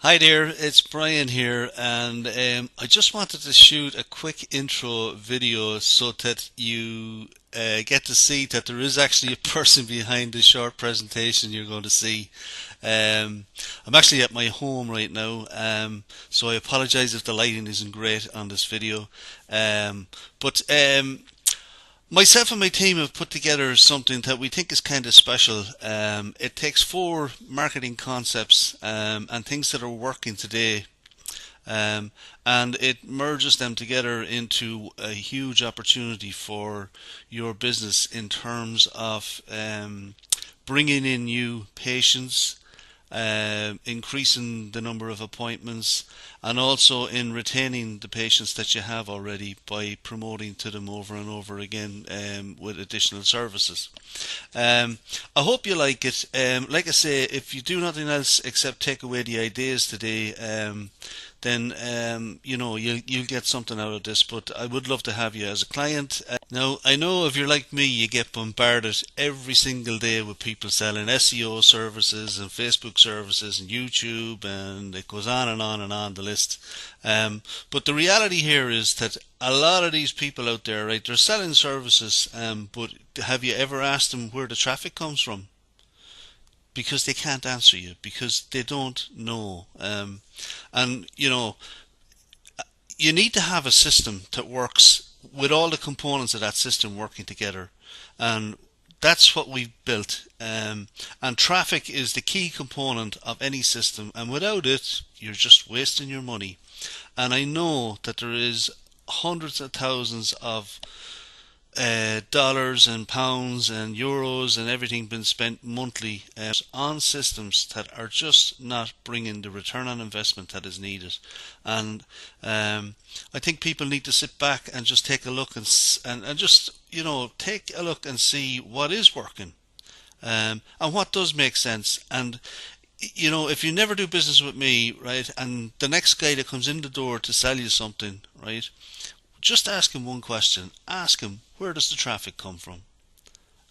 Hi there, it's Brian here, and I just wanted to shoot a quick intro video so that you get to see that there is actually a person behind the short presentation you're going to see. I'm actually at my home right now, so I apologize if the lighting isn't great on this video. But myself and my team have put together something that we think is kind of special. It takes four marketing concepts and things that are working today, um, and it merges them together into a huge opportunity for your business in terms of bringing in new patients, increasing the number of appointments, and also in retaining the patients that you have already by promoting to them over and over again with additional services. Um, I hope you like it. Like I say, if you do nothing else except take away the ideas today, then you'll get something out of this. But I would love to have you as a client. Now I know if you're like me, you get bombarded every single day with people selling SEO services and Facebook services and YouTube, and it goes on and on and on the list. But the reality here is that a lot of these people out there, right, they're selling services, but have you ever asked them where the traffic comes from? Because they can't answer you because they don't know. And you need to have a system that works with all the components of that system working together, and that's what we've built. And traffic is the key component of any system, and without it, you're just wasting your money. And I know that there is hundreds of thousands of dollars and pounds and euros and everything been spent monthly on systems that are just not bringing the return on investment that is needed. And I think people need to sit back and just take a look and just take a look and see what is working, and what does make sense. And if you never do business with me, right, and the next guy that comes in the door to sell you something, right, just ask him one question. Ask him, where does the traffic come from?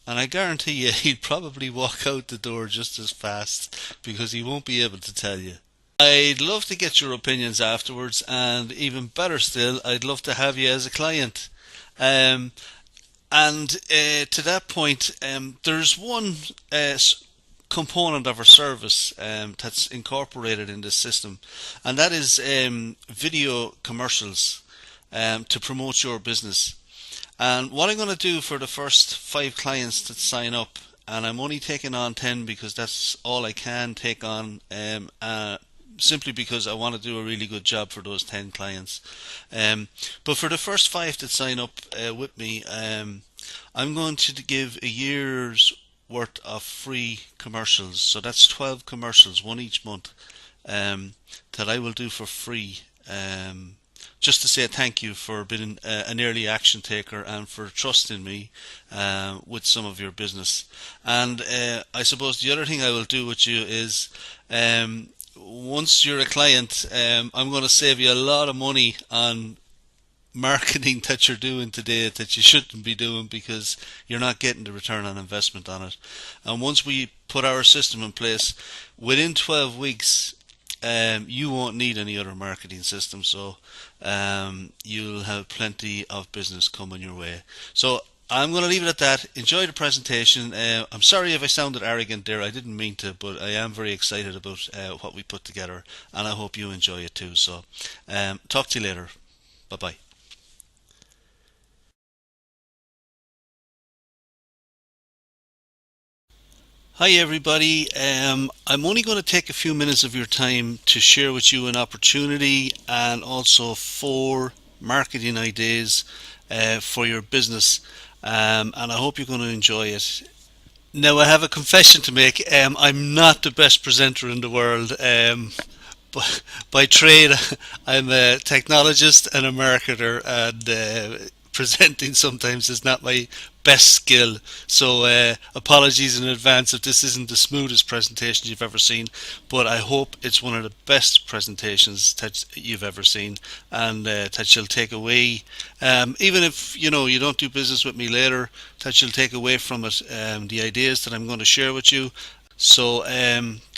And I guarantee you he'd probably walk out the door just as fast because he won't be able to tell you. I'd love to get your opinions afterwards, and even better still, I'd love to have you as a client. Um, and to that point, there's one component of our service that's incorporated in this system, and that is video commercials to promote your business. And what I'm going to do for the first five clients that sign up, and I'm only taking on 10 because that's all I can take on, simply because I want to do a really good job for those 10 clients. But for the first five that sign up with me, I'm going to give a year's worth of free commercials. So that's 12 commercials, one each month, that I will do for free. Just to say thank you for being an early action taker and for trusting me with some of your business. And I suppose the other thing I will do with you is, once you're a client, I'm going to save you a lot of money on marketing that you're doing today that you shouldn't be doing because you're not getting the return on investment on it. And once we put our system in place, within 12 weeks, you won't need any other marketing system, so you'll have plenty of business coming your way. So I'm going to leave it at that. Enjoy the presentation. I'm sorry if I sounded arrogant there. I didn't mean to, but I am very excited about what we put together, and I hope you enjoy it too. So talk to you later. Bye bye. Hi everybody. I'm only going to take a few minutes of your time to share with you an opportunity and also four marketing ideas for your business, and I hope you're going to enjoy it. Now I have a confession to make. I'm not the best presenter in the world. By trade, I'm a technologist and a marketer, and presenting sometimes is not my best skill. So apologies in advance if this isn't the smoothest presentation you've ever seen, but I hope it's one of the best presentations that you've ever seen, and that you'll take away, even if you don't do business with me later, that you'll take away from it the ideas that I'm going to share with you. So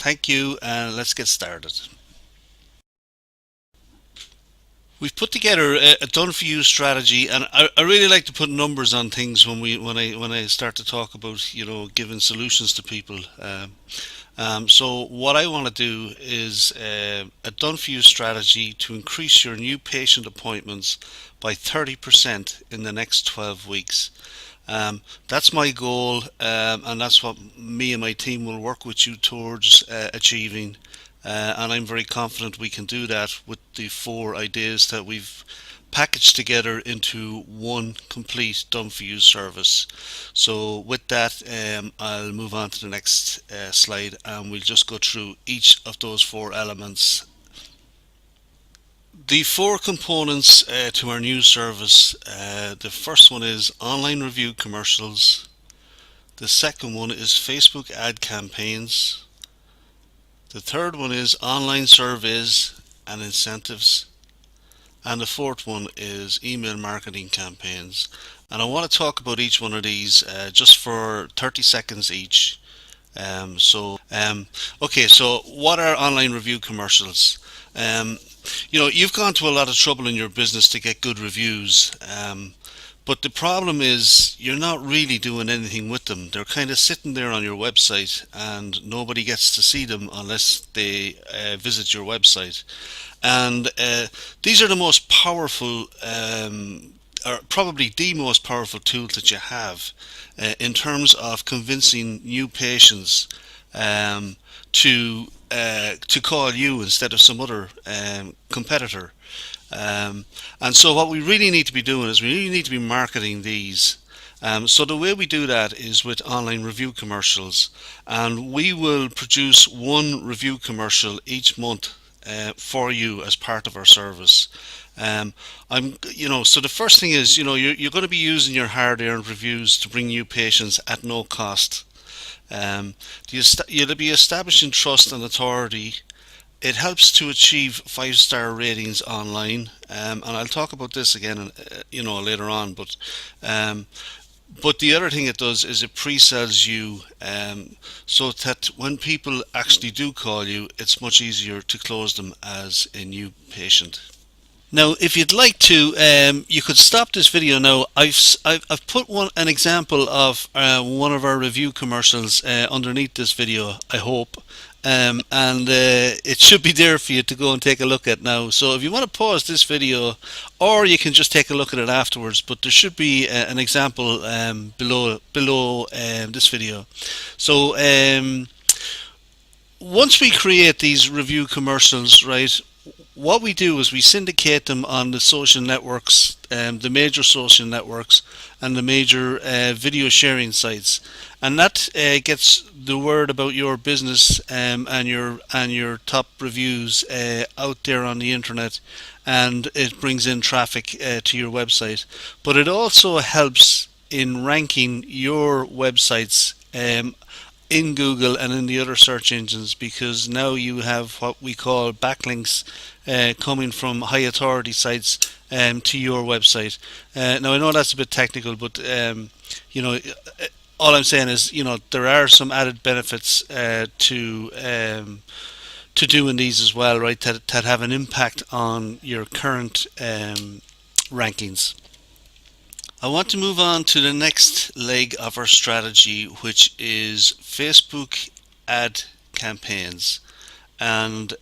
thank you, and let's get started. We've put together a done for you strategy, and I really like to put numbers on things when I start to talk about giving solutions to people. So what I want to do is a done for you strategy to increase your new patient appointments by 30% in the next 12 weeks. That's my goal, and that's what me and my team will work with you towards achieving. And I'm very confident we can do that with the four ideas that we've packaged together into one complete done for you service. So with that, I'll move on to the next slide, and we'll just go through each of those four elements. The four components to our new service, the first one is online review commercials. The second one is Facebook ad campaigns. The third one is online surveys and incentives. And the fourth one is email marketing campaigns. And I want to talk about each one of these just for 30 seconds each. Okay, so what are online review commercials? You've gone to a lot of trouble in your business to get good reviews. But the problem is you're not really doing anything with them. They're kind of sitting there on your website and nobody gets to see them unless they visit your website. And these are the most powerful, or probably the most powerful tool that you have in terms of convincing new patients to call you instead of some other competitor. And so what we really need to be doing is we really need to be marketing these. So the way we do that is with online review commercials, and we will produce one review commercial each month for you as part of our service. So the first thing is, you're going to be using your hard-earned reviews to bring you patients at no cost. You'll be establishing trust and authority. It helps to achieve 5-star ratings online, and I'll talk about this again, later on. But the other thing it does is it pre-sells you, so that when people actually do call you, it's much easier to close them as a new patient. Now, if you'd like to, you could stop this video now. I've put an example of one of our review commercials underneath this video, I hope. And it should be there for you to go and take a look at now. So if you want to pause this video, or you can just take a look at it afterwards, but there should be an example below this video. So once we create these review commercials, right, what we do is we syndicate them on the social networks, the major social networks and the major video sharing sites, and that gets the word about your business and your top reviews out there on the internet, and it brings in traffic to your website. But it also helps in ranking your websites in Google and in the other search engines, because now you have what we call backlinks coming from high authority sites to your website. Now I know that's a bit technical, but all I'm saying is, there are some added benefits to doing these as well, right? That have an impact on your current rankings. I want to move on to the next leg of our strategy, which is Facebook ad campaigns. And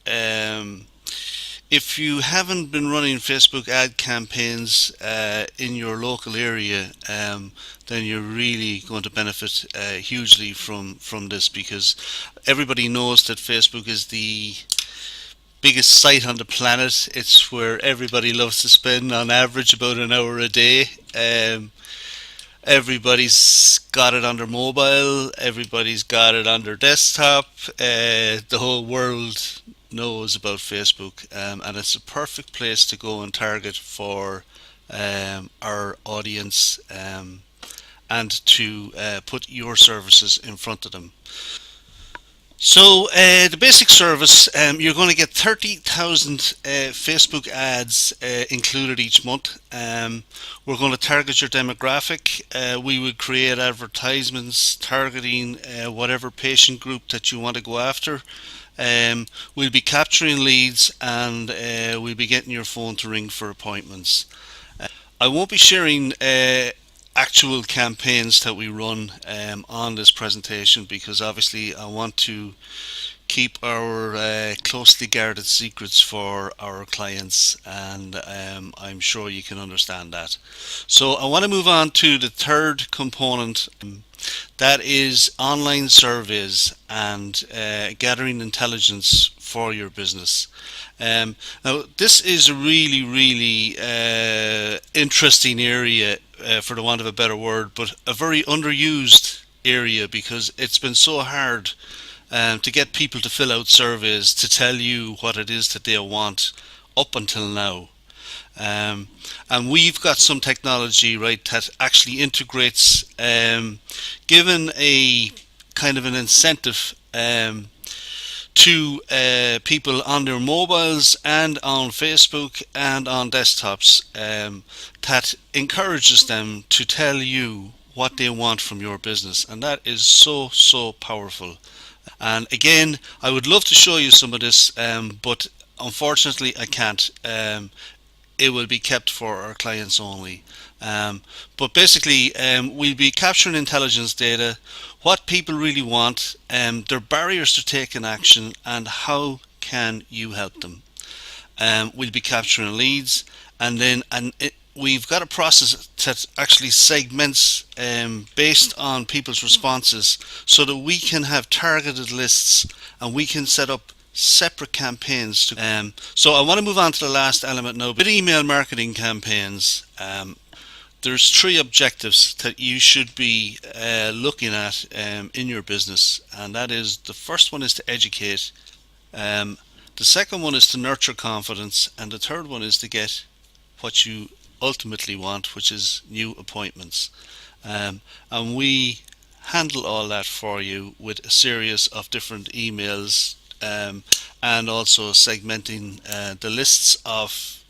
if you haven't been running Facebook ad campaigns in your local area, then you're really going to benefit hugely from this, because everybody knows that Facebook is the biggest site on the planet. It's where everybody loves to spend on average about an hour a day. Everybody's got it on their mobile, everybody's got it on their desktop. The whole world knows about Facebook, and it's a perfect place to go and target for our audience, and to put your services in front of them. So the basic service, you're going to get 30,000 Facebook ads included each month. We're going to target your demographic. We would create advertisements targeting whatever patient group that you want to go after. we'll be capturing leads, and we'll be getting your phone to ring for appointments. I won't be sharing actual campaigns that we run on this presentation, because obviously I want to keep our closely guarded secrets for our clients, and I'm sure you can understand that. So I want to move on to the third component, that is online surveys and gathering intelligence for your business. Now, this is a really, really interesting area, for the want of a better word, but a very underused area, because it's been so hard to get people to fill out surveys to tell you what it is that they want up until now. Um, and we've got some technology, right, that actually integrates, given a kind of an incentive to people on their mobiles and on Facebook and on desktops, that encourages them to tell you what they want from your business, and that is so, so powerful. And again, I would love to show you some of this, but unfortunately I can't. It will be kept for our clients only. But basically, we'll be capturing intelligence data, what people really want, their barriers to taking action, and how can you help them. We'll be capturing leads, and then we've got a process that actually segments based on people's responses, so that we can have targeted lists and we can set up separate campaigns. So I want to move on to the last element now. With email marketing campaigns, there's three objectives that you should be looking at in your business, and that is, the first one is to educate, the second one is to nurture confidence, and the third one is to get what you ultimately want, which is new appointments. And we handle all that for you with a series of different emails, and also segmenting the lists of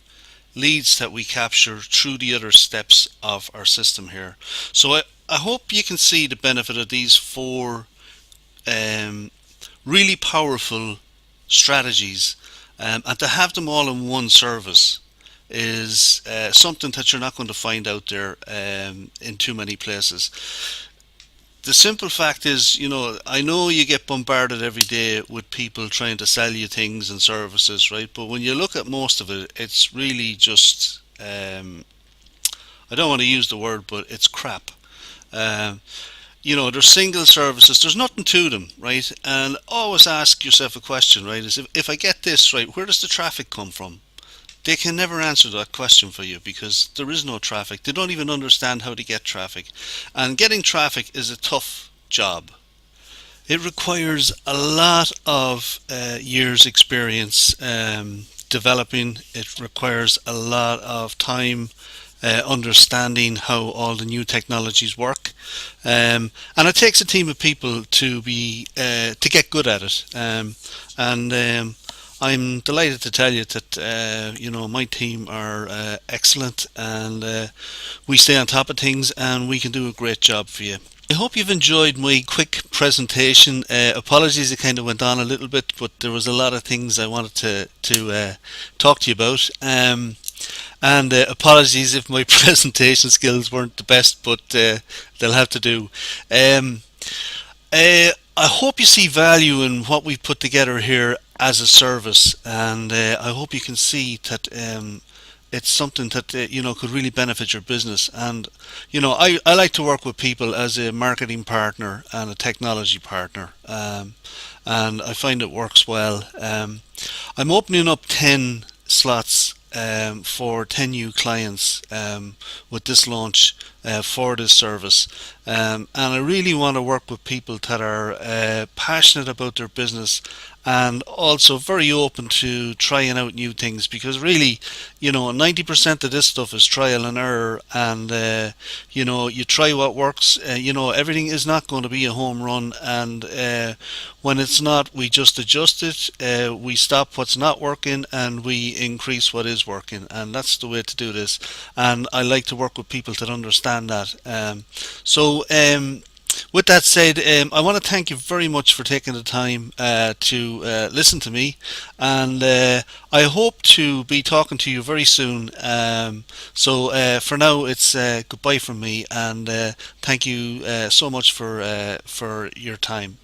leads that we capture through the other steps of our system here. So I hope you can see the benefit of these four really powerful strategies, and to have them all in one service is something that you're not going to find out there in too many places. The simple fact is, I know you get bombarded every day with people trying to sell you things and services, right? But when you look at most of it, it's really just, I don't want to use the word, but it's crap. They're single services, there's nothing to them, right? And always ask yourself a question, right? Is if I get this right, where does the traffic come from? They can never answer that question for you, because there is no traffic. They don't even understand how to get traffic. And getting traffic is a tough job. It requires a lot of years experience developing. It requires a lot of time understanding how all the new technologies work, and it takes a team of people to get good at it. I'm delighted to tell you that my team are excellent, and we stay on top of things, and we can do a great job for you. I hope you've enjoyed my quick presentation. Apologies, it kind of went on a little bit, but there was a lot of things I wanted to talk to you about. And apologies if my presentation skills weren't the best, but they'll have to do. I hope you see value in what we've put together here as a service, and I hope you can see that it's something that could really benefit your business. And I like to work with people as a marketing partner and a technology partner, and I find it works well. I'm opening up 10 slots for 10 new clients with this launch for this service, and I really want to work with people that are passionate about their business and also very open to trying out new things, because really 90% of this stuff is trial and error, and you try what works. Everything is not going to be a home run, and when it's not, we just adjust it, we stop what's not working and we increase what is working, and that's the way to do this. And I like to work with people that understand that. So With that said, I want to thank you very much for taking the time to listen to me, and I hope to be talking to you very soon. So for now, it's goodbye from me, and thank you so much for your time.